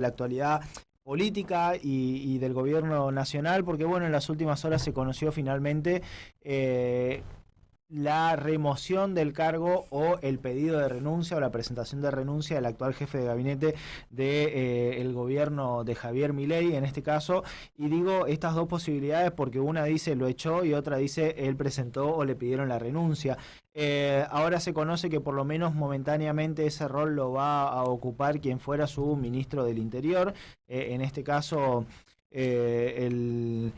la actualidad política y del gobierno nacional, porque bueno, en las últimas horas se conoció finalmente la remoción del cargo o el pedido de renuncia o la presentación de renuncia del actual jefe de gabinete de el gobierno de Javier Milei en este caso. Y digo estas dos posibilidades porque una dice lo echó y otra dice él presentó o le pidieron la renuncia. Ahora se conoce que por lo menos momentáneamente ese rol lo va a ocupar quien fuera su ministro del Interior, en este caso el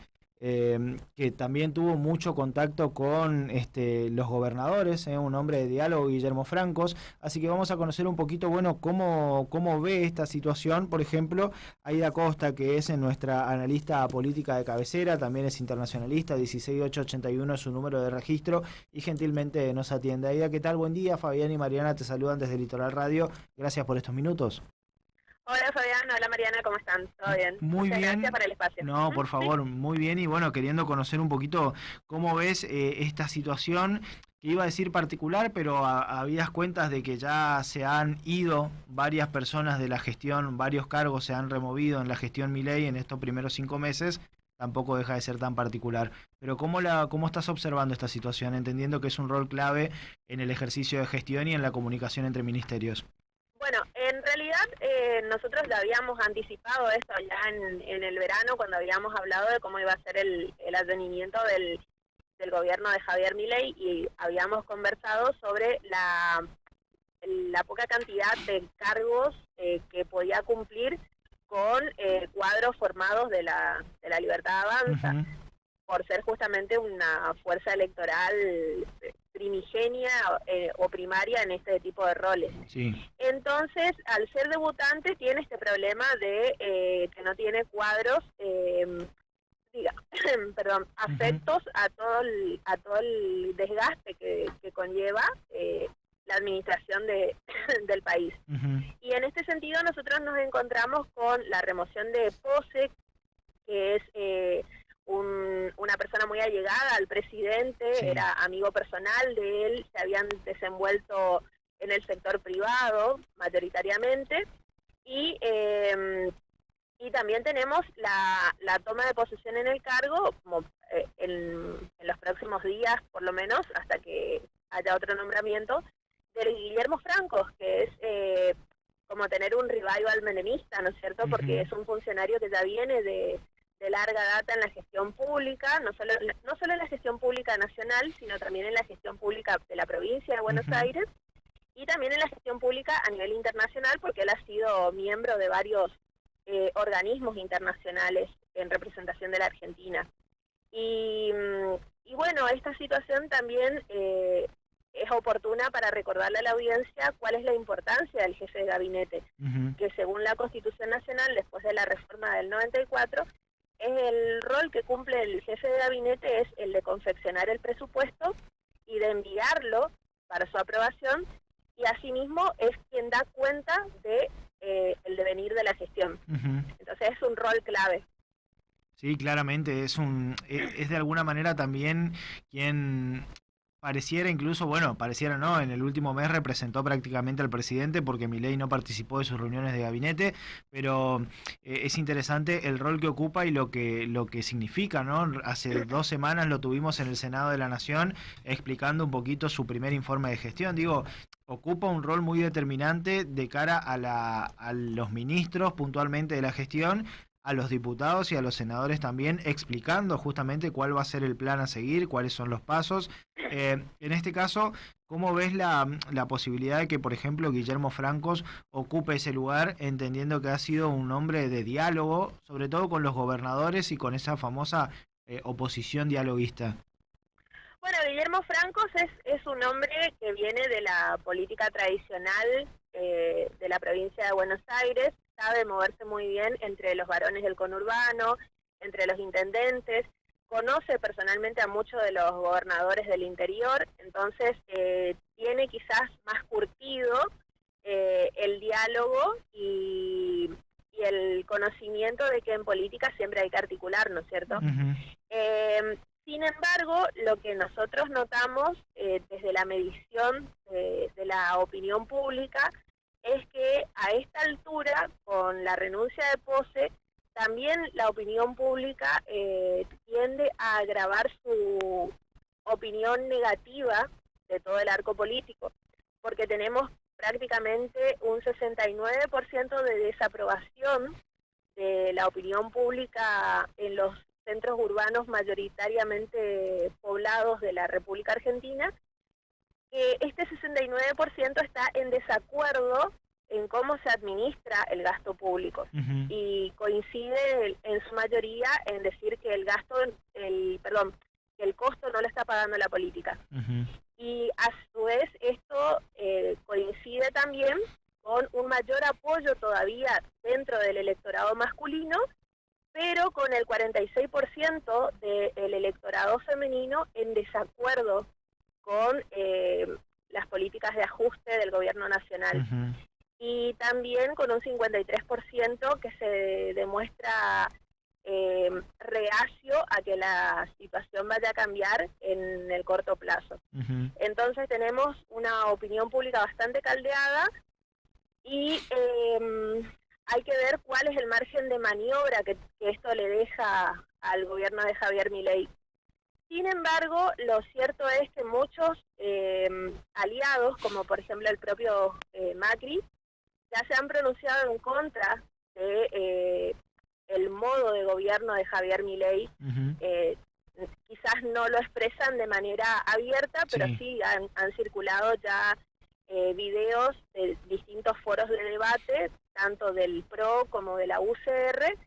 que también tuvo mucho contacto con los gobernadores, un hombre de diálogo, Guillermo Francos. Así que vamos a conocer un poquito, bueno, cómo ve esta situación. Por ejemplo, Aida Costa, que es nuestra analista política de cabecera, también es internacionalista, 16881 es su número de registro y gentilmente nos atiende. Aida, ¿qué tal? Buen día, Fabián y Mariana te saludan desde Litoral Radio. Gracias por estos minutos. Hola Fabián, hola Mariana, ¿cómo están? ¿Todo bien? Muy Muchas gracias bien. por el espacio. No, por Sí. favor, muy bien. Y bueno, queriendo conocer un poquito cómo ves esta situación, que iba a decir particular, pero habías cuentas de que ya se han ido varias personas de la gestión, varios cargos se han removido en la gestión Milei en estos primeros 5 meses, tampoco deja de ser tan particular. Pero ¿cómo estás observando esta situación, entendiendo que es un rol clave en el ejercicio de gestión y en la comunicación entre ministerios? Bueno, en realidad nosotros ya habíamos anticipado esto ya en el verano cuando habíamos hablado de cómo iba a ser el advenimiento del gobierno de Javier Milei y habíamos conversado sobre la poca cantidad de cargos que podía cumplir con cuadros formados de la Libertad Avanza, Ujú. por ser justamente una fuerza electoral primigenia o primaria en este tipo de roles. Sí. Entonces, al ser debutante, tiene este problema de que no tiene cuadros, perdón, Ujú. afectos a todo el desgaste que conlleva la administración del país. Ujú. Y en este sentido, nosotros nos encontramos con la remoción de Pose, que es una persona muy allegada al presidente, Sí. era amigo personal de él, se habían desenvuelto en el sector privado mayoritariamente, y, y también tenemos la toma de posesión en el cargo, como en los próximos días, por lo menos, hasta que haya otro nombramiento, de Guillermo Francos, que es como tener un revival menemista, ¿no es cierto? Porque Ujú. es un funcionario que ya viene de larga data en la gestión pública, no solo en la gestión pública nacional, sino también en la gestión pública de la provincia de Buenos Ujú. Aires y también en la gestión pública a nivel internacional, porque él ha sido miembro de varios organismos internacionales en representación de la Argentina. Y, y bueno, esta situación también es oportuna para recordarle a la audiencia cuál es la importancia del jefe de gabinete, Ujú. que según la Constitución Nacional, después de la reforma del 94, es el rol que cumple el jefe de gabinete es el de confeccionar el presupuesto y de enviarlo para su aprobación, y asimismo es quien da cuenta de el devenir de la gestión. Ujú. Entonces es un rol clave. Sí, claramente es de alguna manera también quien pareciera incluso, bueno, pareciera no, en el último mes representó prácticamente al presidente porque Milei no participó de sus reuniones de gabinete, pero es interesante el rol que ocupa y lo que significa, ¿no? Hace 2 semanas lo tuvimos en el Senado de la Nación explicando un poquito su primer informe de gestión. Digo, ocupa un rol muy determinante de cara a los ministros puntualmente de la gestión, a los diputados y a los senadores también, explicando justamente cuál va a ser el plan a seguir, cuáles son los pasos. En este caso, ¿cómo ves la posibilidad de que, por ejemplo, Guillermo Francos ocupe ese lugar, entendiendo que ha sido un hombre de diálogo, sobre todo con los gobernadores y con esa famosa oposición dialoguista? Bueno, Guillermo Francos es un hombre que viene de la política tradicional de la provincia de Buenos Aires, sabe moverse muy bien entre los varones del conurbano, entre los intendentes, conoce personalmente a muchos de los gobernadores del interior, entonces tiene quizás más curtido el diálogo y el conocimiento de que en política siempre hay que articular, ¿no es cierto? Ujú. Sin embargo, lo que nosotros notamos desde la medición de la opinión pública es que a esta altura, con la renuncia de Pose, también la opinión pública tiende a agravar su opinión negativa de todo el arco político, porque tenemos prácticamente un 69% de desaprobación de la opinión pública en los centros urbanos mayoritariamente poblados de la República Argentina, que este 69% está en desacuerdo en cómo se administra el gasto público y coincide en su mayoría en decir que el gasto, que el costo no lo está pagando la política. Y a su vez esto coincide también con un mayor apoyo todavía dentro del electorado masculino, pero con el 46% del electorado femenino en desacuerdo con las políticas de ajuste del gobierno nacional. Y también con un 53% que se demuestra reacio a que la situación vaya a cambiar en el corto plazo. Entonces tenemos una opinión pública bastante caldeada y hay que ver cuál es el margen de maniobra que esto le deja al gobierno de Javier Milei. Sin embargo, lo cierto es que muchos aliados, como por ejemplo el propio Macri, ya se han pronunciado en contra de el modo de gobierno de Javier Milei. Quizás no lo expresan de manera abierta, pero sí han circulado ya videos de distintos foros de debate, tanto del PRO como de la UCR,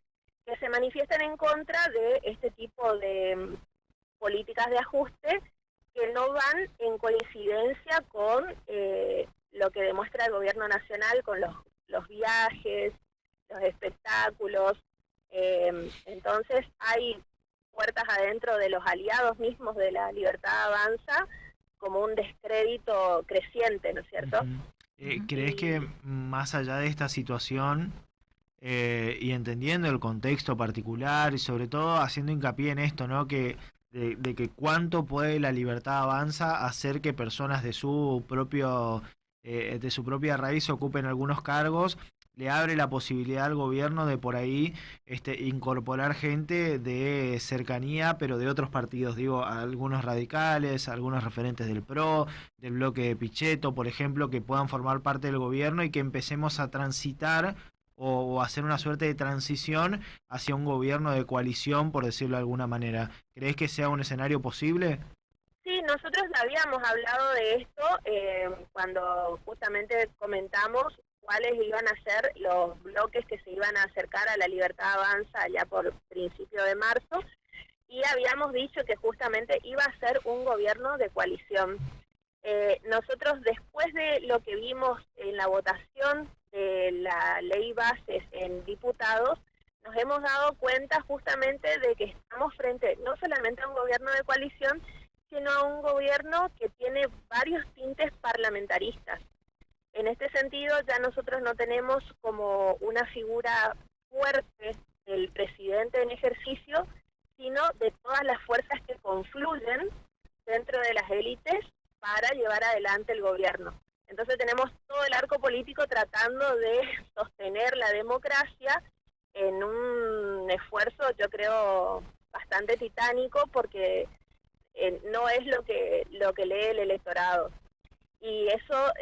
que se manifiestan en contra de este tipo de políticas de ajuste que no van en coincidencia con lo que demuestra el gobierno nacional con los viajes, los espectáculos. Entonces hay puertas adentro de los aliados mismos de la Libertad Avanza como un descrédito creciente, ¿no es cierto? ¿Crees que más allá de esta situación y entendiendo el contexto particular y sobre todo haciendo hincapié en esto, ¿no? De que cuánto puede la Libertad Avanza hacer que personas de su propia raíz ocupen algunos cargos, le abre la posibilidad al gobierno de por ahí incorporar gente de cercanía, pero de otros partidos, digo, algunos radicales, algunos referentes del PRO, del bloque de Pichetto, por ejemplo, que puedan formar parte del gobierno y que empecemos a transitar o hacer una suerte de transición hacia un gobierno de coalición, por decirlo de alguna manera. ¿Crees que sea un escenario posible? Sí, nosotros habíamos hablado de esto cuando justamente comentamos cuáles iban a ser los bloques que se iban a acercar a la Libertad Avanza ya por principio de marzo, y habíamos dicho que justamente iba a ser un gobierno de coalición. Nosotros, después de lo que vimos en la votación de la ley bases en diputados, nos hemos dado cuenta justamente de que estamos frente no solamente a un gobierno de coalición, sino a un gobierno que tiene varios tintes parlamentaristas. En este sentido, ya nosotros no tenemos como una figura fuerte del presidente en ejercicio, sino de todas las fuerzas que confluyen dentro de las élites para llevar adelante el gobierno. Entonces tenemos todo el arco político tratando de sostener la democracia en un esfuerzo, yo creo, bastante titánico, porque no es lo que lee el electorado. Y eso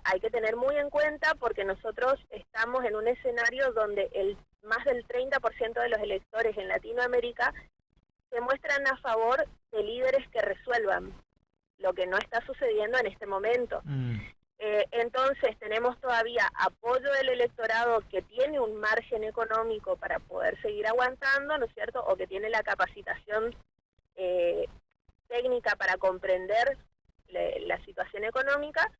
hay que tener muy en cuenta, porque nosotros estamos en un escenario donde más del 30% de los electores en Latinoamérica se muestran a favor de líderes que resuelvan, lo que no está sucediendo en este momento. Entonces tenemos todavía apoyo del electorado que tiene un margen económico para poder seguir aguantando, ¿no es cierto?, o que tiene la capacitación técnica para comprender la situación económica,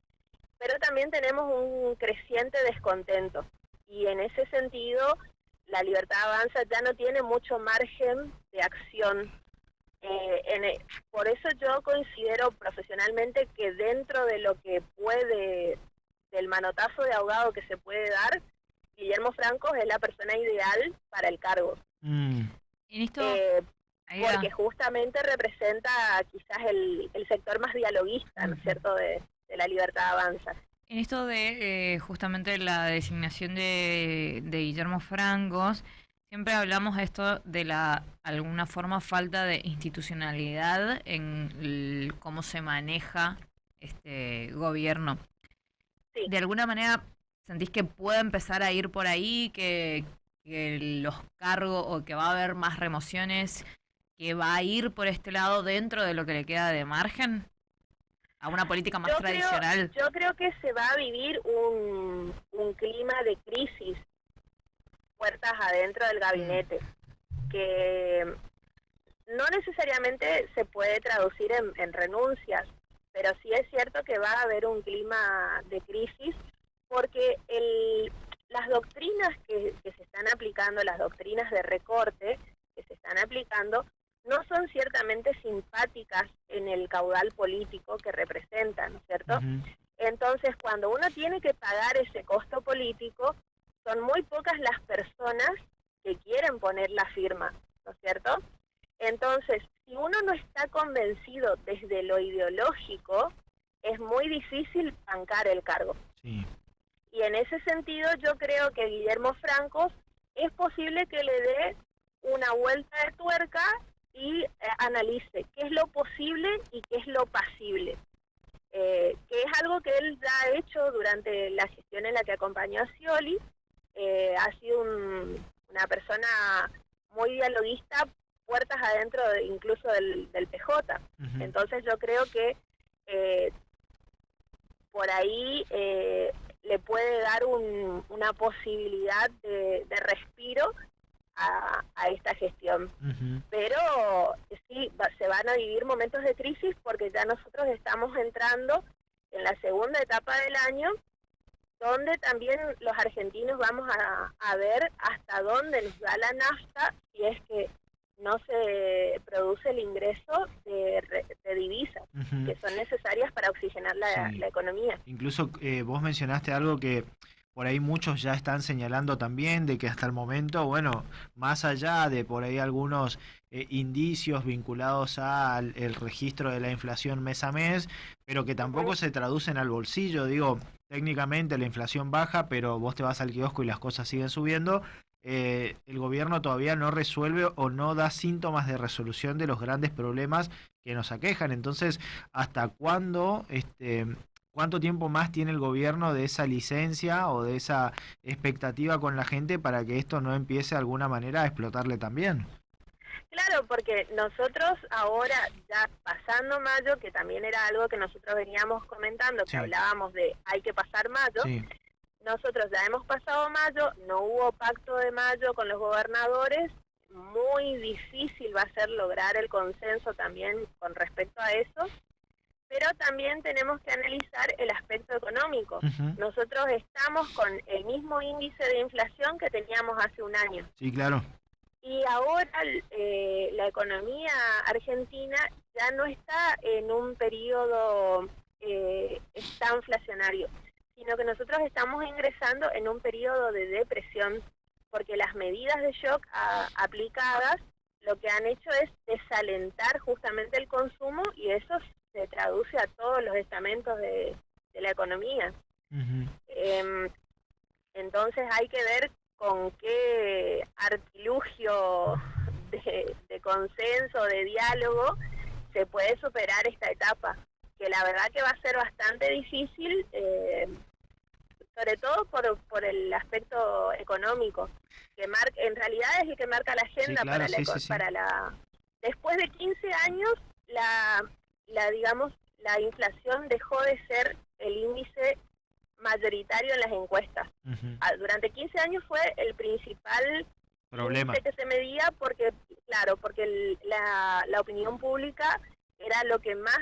pero también tenemos un creciente descontento, y en ese sentido la Libertad Avanza ya no tiene mucho margen de acción. Por eso yo considero profesionalmente que dentro de lo que puede, del manotazo de ahogado que se puede dar, Guillermo Franco es la persona ideal para el cargo. En esto, porque justamente representa quizás el sector más dialoguista, ¿no es cierto?, de la Libertad Avanza. En esto de justamente la designación de Guillermo Francos, siempre hablamos de esto de alguna forma falta de institucionalidad en cómo se maneja este gobierno. Sí. De alguna manera, ¿sentís que puede empezar a ir por ahí, que los cargos o que va a haber más remociones, que va a ir por este lado dentro de lo que le queda de margen a una política más tradicional? Yo creo que se va a vivir un clima de crisis puertas adentro del gabinete, que no necesariamente se puede traducir en renuncias, pero sí es cierto que va a haber un clima de crisis porque las doctrinas que se están aplicando, las doctrinas de recorte que se están aplicando, no son ciertamente simpáticas en el caudal político que representan, ¿no es cierto? Entonces, cuando uno tiene que pagar ese costo político, son muy pocas las personas que quieren poner la firma, ¿no es cierto? Entonces, si uno no está convencido desde lo ideológico, es muy difícil bancar el cargo. Sí. Y en ese sentido yo creo que Guillermo Francos es posible que le dé una vuelta de tuerca y analice qué es lo posible y qué es lo pasible. Que es algo que él ya ha hecho durante la gestión en la que acompañó a Scioli. Ha sido una persona muy dialoguista, puertas adentro incluso del PJ. Entonces yo creo que por ahí le puede dar una posibilidad de respiro a esta gestión. Pero sí, se van a vivir momentos de crisis porque ya nosotros estamos entrando en la segunda etapa del año, donde también los argentinos vamos a ver hasta dónde nos da la nafta si es que no se produce el ingreso de divisas que son necesarias para oxigenar la economía. Incluso vos mencionaste algo que por ahí muchos ya están señalando también, de que hasta el momento, bueno, más allá de por ahí algunos indicios vinculados al el registro de la inflación mes a mes, pero que tampoco se traducen al bolsillo. Digo, técnicamente la inflación baja, pero vos te vas al kiosco y las cosas siguen subiendo. El gobierno todavía no resuelve o no da síntomas de resolución de los grandes problemas que nos aquejan. Entonces, ¿hasta cuándo, cuánto tiempo más tiene el gobierno de esa licencia o de esa expectativa con la gente para que esto no empiece de alguna manera a explotarle también? Claro, porque nosotros ahora, ya pasando mayo, que también era algo que nosotros veníamos comentando, que hablábamos de hay que pasar mayo, nosotros ya hemos pasado mayo, no hubo pacto de mayo con los gobernadores, muy difícil va a ser lograr el consenso también con respecto a eso, pero también tenemos que analizar el aspecto económico. Nosotros estamos con el mismo índice de inflación que teníamos hace un año. Sí, claro. Y ahora la economía argentina ya no está en un periodo estanflacionario, sino que nosotros estamos ingresando en un periodo de depresión, porque las medidas de shock aplicadas lo que han hecho es desalentar justamente el consumo y eso se traduce a todos los estamentos de la economía. Entonces hay que ver con qué artilugio de consenso, de diálogo, se puede superar esta etapa, que la verdad que va a ser bastante difícil, sobre todo por el aspecto económico, que en realidad es el que marca la agenda para la después de 15 años digamos la inflación dejó de ser el índice mayoritario en las encuestas. Durante 15 años fue el principal problema que se medía porque la opinión pública era lo que más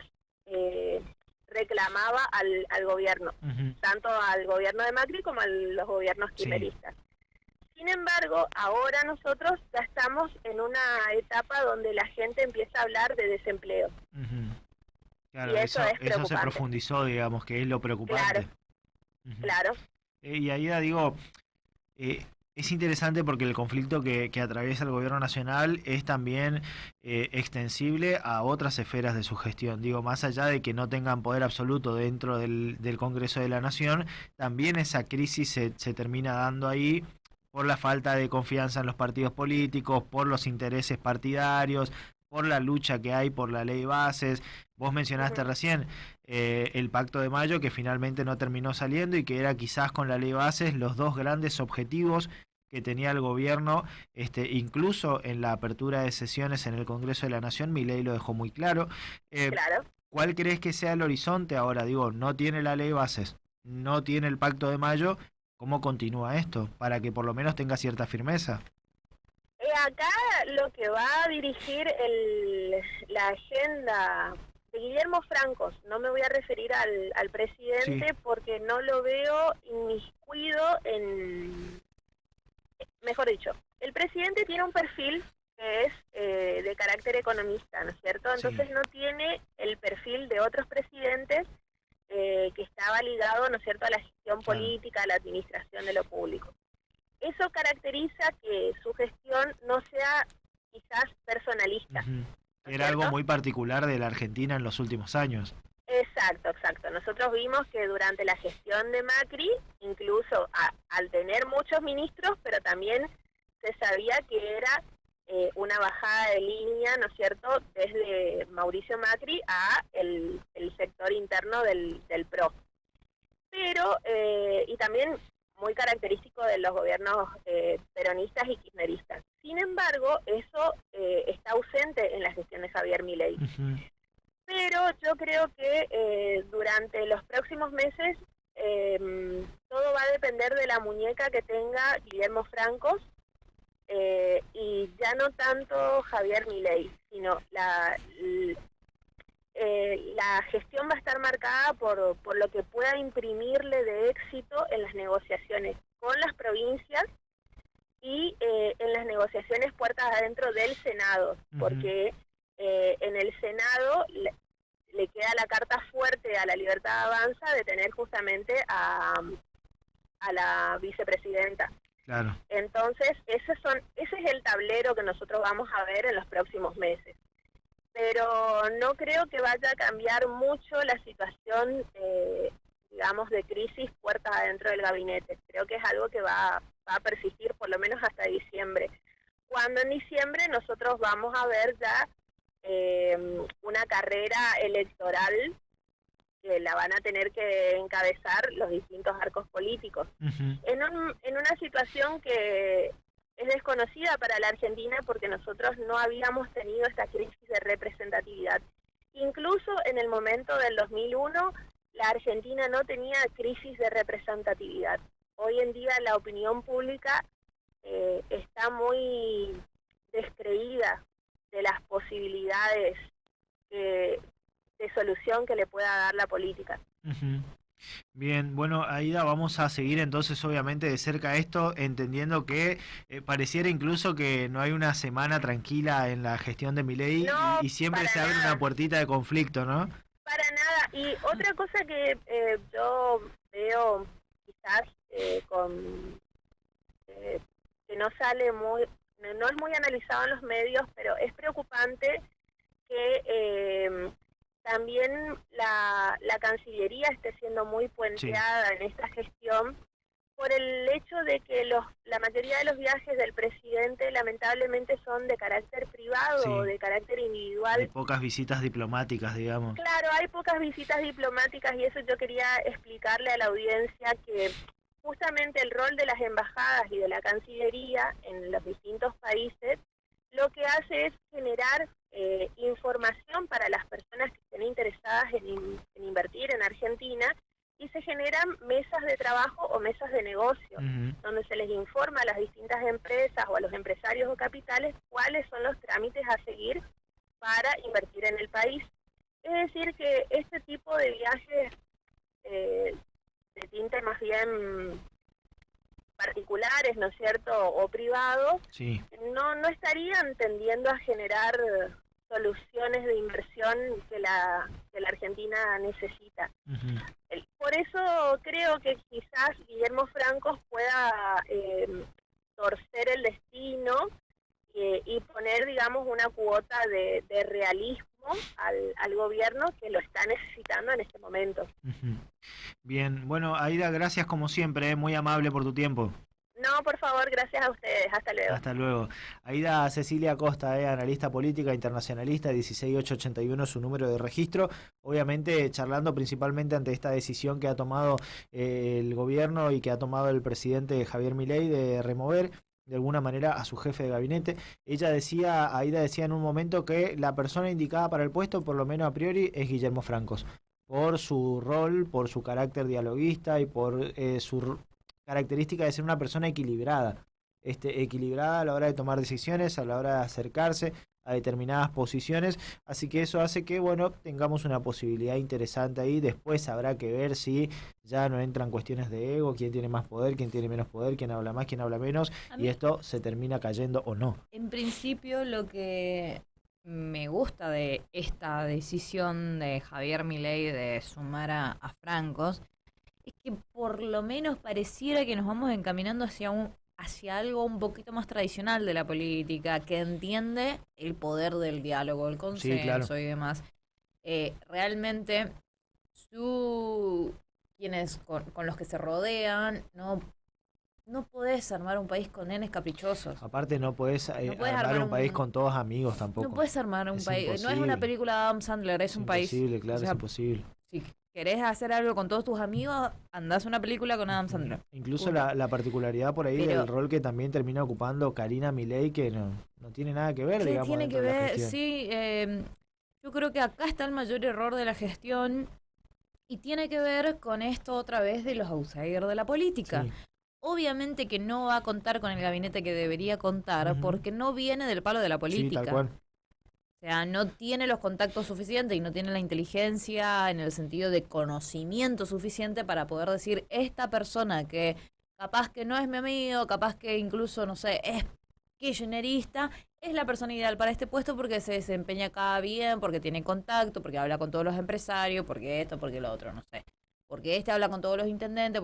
reclamaba al gobierno, tanto al gobierno de Macri como a los gobiernos kirchneristas. Sin embargo, ahora nosotros ya estamos en una etapa donde la gente empieza a hablar de desempleo. Claro, y eso se profundizó, digamos, que es lo preocupante. Claro. Y ahí digo, Es interesante porque el conflicto que atraviesa el gobierno nacional es también extensible a otras esferas de su gestión. Digo, más allá de que no tengan poder absoluto dentro del Congreso de la Nación, también esa crisis se termina dando ahí por la falta de confianza en los partidos políticos, por los intereses partidarios, por la lucha que hay por la ley de bases. Vos mencionaste Ujú. recién el Pacto de Mayo, que finalmente no terminó saliendo y que era quizás con la ley de bases los dos grandes objetivos que tenía el gobierno, incluso en la apertura de sesiones en el Congreso de la Nación. Milei lo dejó muy claro. Eh, Claro. ¿Cuál crees que sea el horizonte ahora? Digo, no tiene la ley de bases, no tiene el Pacto de Mayo. ¿Cómo continúa esto? Para que por lo menos tenga cierta firmeza. Acá lo que va a dirigir la agenda de Guillermo Francos, no me voy a referir al Sí, presidente porque no lo veo inmiscuido mejor dicho, el presidente tiene un perfil que es de carácter economista, ¿no es cierto? sí, Entonces no tiene el perfil de otros presidentes que estaba ligado, ¿no es cierto?, a la gestión claro. política, a la administración de lo público. Eso caracteriza que su gestión no sea quizás personalista, Ujú. ¿no es Era algo cierto? muy particular de la Argentina en los últimos años. Exacto, exacto. Nosotros vimos que durante la gestión de Macri, incluso al tener muchos ministros, pero también se sabía que era una bajada de línea, ¿no es cierto?, desde Mauricio Macri a el sector interno del PRO. Pero, y también muy característico de los gobiernos peronistas y kirchneristas. Sin embargo, eso está ausente en la gestión de Javier Milei. Ujú. Pero yo creo que durante los próximos meses todo va a depender de la muñeca que tenga Guillermo Francos y ya no tanto Javier Milei, sino la gestión va a estar marcada por lo que pueda imprimirle de éxito en las negociaciones con las provincias y en las negociaciones puertas adentro del Senado, Ujú. porque en el Senado le queda la carta fuerte a la Libertad Avanza de tener justamente a la vicepresidenta. Claro. Entonces, ese es el tablero que nosotros vamos a ver en los próximos meses. Pero no creo que vaya a cambiar mucho la situación, digamos, de crisis puertas adentro del gabinete. Creo que es algo que va a persistir por lo menos hasta diciembre. Cuando en diciembre nosotros vamos a ver ya una carrera electoral que la van a tener que encabezar los distintos arcos políticos. Ujú. En una situación que es desconocida para la Argentina porque nosotros no habíamos tenido esta crisis de representatividad. Incluso en el momento del 2001, la Argentina no tenía crisis de representatividad. Hoy en día la opinión pública está muy descreída de las posibilidades de solución que le pueda dar la política. Ujú. Bien, bueno, Aida, vamos a seguir entonces obviamente de cerca esto, entendiendo que pareciera incluso que no hay una semana tranquila en la gestión de Milei No, y siempre para se abre una nada, puertita de conflicto, ¿no? para nada. Y otra cosa que yo veo quizás eh, que no sale muy, no es muy analizado en los medios, pero es preocupante que también la Cancillería esté siendo muy Sí, puenteada en esta gestión por el hecho de que la mayoría de los viajes del presidente lamentablemente son de carácter privado o sí, de carácter hay individual. pocas visitas diplomáticas, digamos. Claro, hay pocas visitas diplomáticas y eso yo quería explicarle a la audiencia que justamente el rol de las embajadas y de la Cancillería en los distintos países lo que hace es generar información para las personas que estén interesadas en invertir en Argentina y se generan mesas de trabajo o mesas de negocio Ujú. donde se les informa a las distintas empresas o a los empresarios o capitales cuáles son los trámites a seguir para invertir en el país. Es decir, que este tipo de viajes eh, de tinte más bien particulares, ¿no es cierto?, o privados, Sí. no estarían tendiendo a generar soluciones de inversión que la Argentina necesita. Ujú. Por eso creo que quizás Guillermo Francos pueda torcer el destino y poner, digamos, una cuota de realismo al gobierno que lo está necesitando en este momento. Bien, bueno, Aida, gracias como siempre, muy amable por tu tiempo. No, por favor, gracias a ustedes. Hasta luego. Hasta luego. Aida Cecilia Costa, analista política internacionalista, 16881 su número de registro. Obviamente charlando principalmente ante esta decisión que ha tomado el gobierno y que ha tomado el presidente Javier Milei de remover de alguna manera a su jefe de gabinete. Aida decía en un momento que la persona indicada para el puesto, por lo menos a priori, es Guillermo Francos, por su rol, por su carácter dialoguista y por su característica de ser una persona equilibrada. Equilibrada a la hora de tomar decisiones, a la hora de acercarse a determinadas posiciones, así que eso hace que, bueno, tengamos una posibilidad interesante ahí. Después habrá que ver si ya no entran cuestiones de ego, quién tiene más poder, quién tiene menos poder, quién habla más, quién habla menos, y esto se termina cayendo o no. En principio, lo que me gusta de esta decisión de Javier Milei de sumar a Francos es que por lo menos pareciera que nos vamos encaminando hacia algo un poquito más tradicional de la política, que entiende el poder del diálogo, el consenso, sí, claro, y demás. Realmente, quienes con los que se rodean, no podés armar un país con nenes caprichosos. Aparte no podés armar un país con todos amigos tampoco. No podés armar un país. Imposible. No es una película de Adam Sandler, es un país. Imposible, claro, o sea, es imposible. Si querés hacer algo con todos tus amigos, andás a una película con Adam Sandler. Incluso la particularidad por ahí del rol que también termina ocupando Karina Milei, que no tiene nada que ver, digamos. Tiene que ver, sí. Yo creo que acá está el mayor error de la gestión y tiene que ver con esto otra vez de los outsiders de la política. Sí. Obviamente que no va a contar con el gabinete que debería contar, porque no viene del palo de la política. Sí, tal cual. O sea, no tiene los contactos suficientes y no tiene la inteligencia en el sentido de conocimiento suficiente para poder decir, esta persona que capaz que no es mi amigo, capaz que incluso, no sé, es kirchnerista, es la persona ideal para este puesto porque se desempeña acá bien, porque tiene contacto, porque habla con todos los empresarios, porque esto, porque lo otro, no sé. Porque habla con todos los intendentes, porque